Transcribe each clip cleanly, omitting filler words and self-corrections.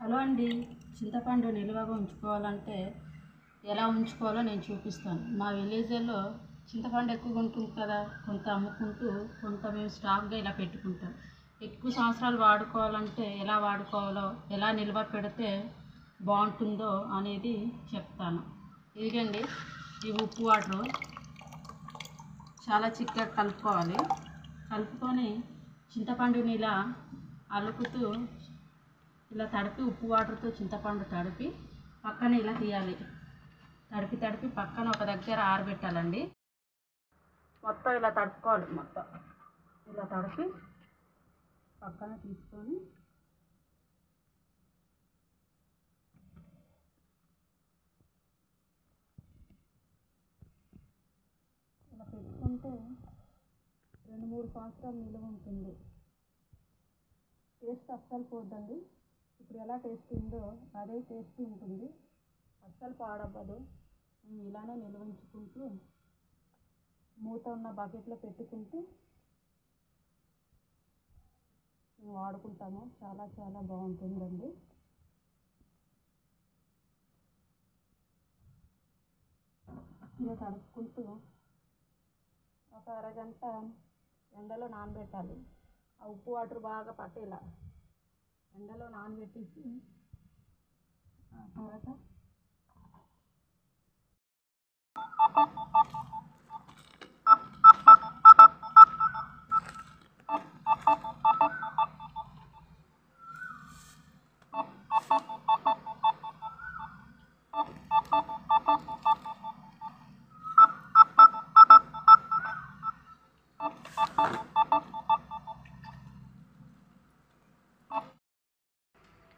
Hello అండి. చింతపండు నిల్వగా ఉంచుకోవాలంటే ఎలా ఉంచుకోవాలో నేను చూపిస్తాను. మా విలేజ్లో చింతపండు ఎక్కువగా ఉంటుంది కదా, కొంత అమ్ముకుంటూ కొంత మేము స్టాక్గా ఇలా పెట్టుకుంటాం. ఎక్కువ సంవత్సరాలు వాడుకోవాలంటే ఎలా వాడుకోవాలో, ఎలా నిల్వ పెడితే బాగుంటుందో అనేది చెప్తాను. ఇదిగండి, ఈ ఉప్పు వాటరు చాలా చిక్కగా కలుపుకోవాలి. కలుపుకొని చింతపండుని ఇలా అలుకుతూ ఇలా తడిపి, ఉప్పు వాటర్తో చింతపండు తడిపి పక్కన ఇలా తీయాలి. తడిపి పక్కన ఒక దగ్గర ఆరబెట్టాలండి. మొత్తం ఇలా తడుపుకోవాలి. మొత్తం ఇలా తడిపి పక్కన తీసుకొని ఇలా పెట్టుకుంటే 2-3 సంవత్సరాలు నిల్వ ఉంటుంది. టేస్ట్ అస్సలు పోద్దండి. ఇప్పుడు ఎలా టేస్ట్ ఉందో అదే టేస్ట్ ఉంటుంది, అస్సలు పాడవ్వదు. మేము ఇలానే నిల్వ ఉంచుకుంటూ మూత ఉన్న బకెట్లో పెట్టుకుంటూ మేము వాడుకుంటాము. చాలా చాలా బాగుంటుందండి. ఇలా తడుపుకుంటూ ఒక అరగంట ఎండలో నానబెట్టాలి. ఆ ఉప్పు వాటర్ బాగా పట్టేలా ఎండలో నానబెట్టేసి ఆ తర్వాత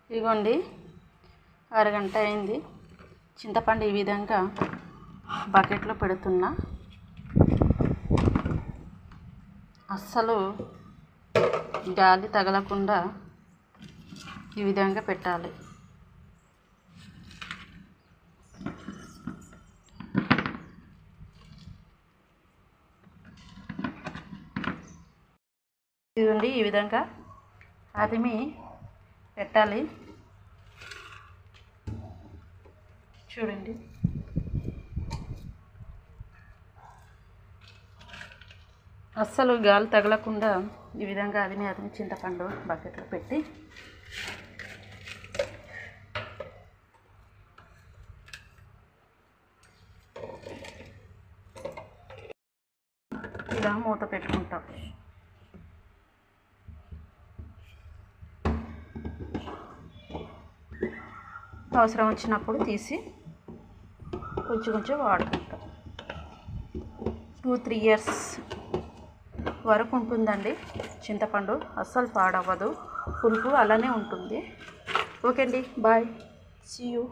ఇదిగోండి, అరగంట అయింది. చింతపండు ఈ విధంగా బకెట్లో పెడుతున్నా. అస్సలు గాలి తగలకుండా ఈ విధంగా పెట్టాలి. ఇదిగోండి, ఈ విధంగా అదిమి పెట్టాలి. చూడండి, అస్సలు గాలి తగలకుండా ఈ విధంగా అదిమి చింతపండు బకెట్లో పెట్టి ఇలా మూత పెట్టుకుంటాం. అవసరం వచ్చినప్పుడు తీసి కొంచెం వాడుకుంటాం. 2-3 ఇయర్స్ వరకు ఉంటుందండి చింతపండు. అస్సలు పాడవ్వదు, పులుపు అలానే ఉంటుంది. ఓకే అండి, బాయ్, సీ యూ.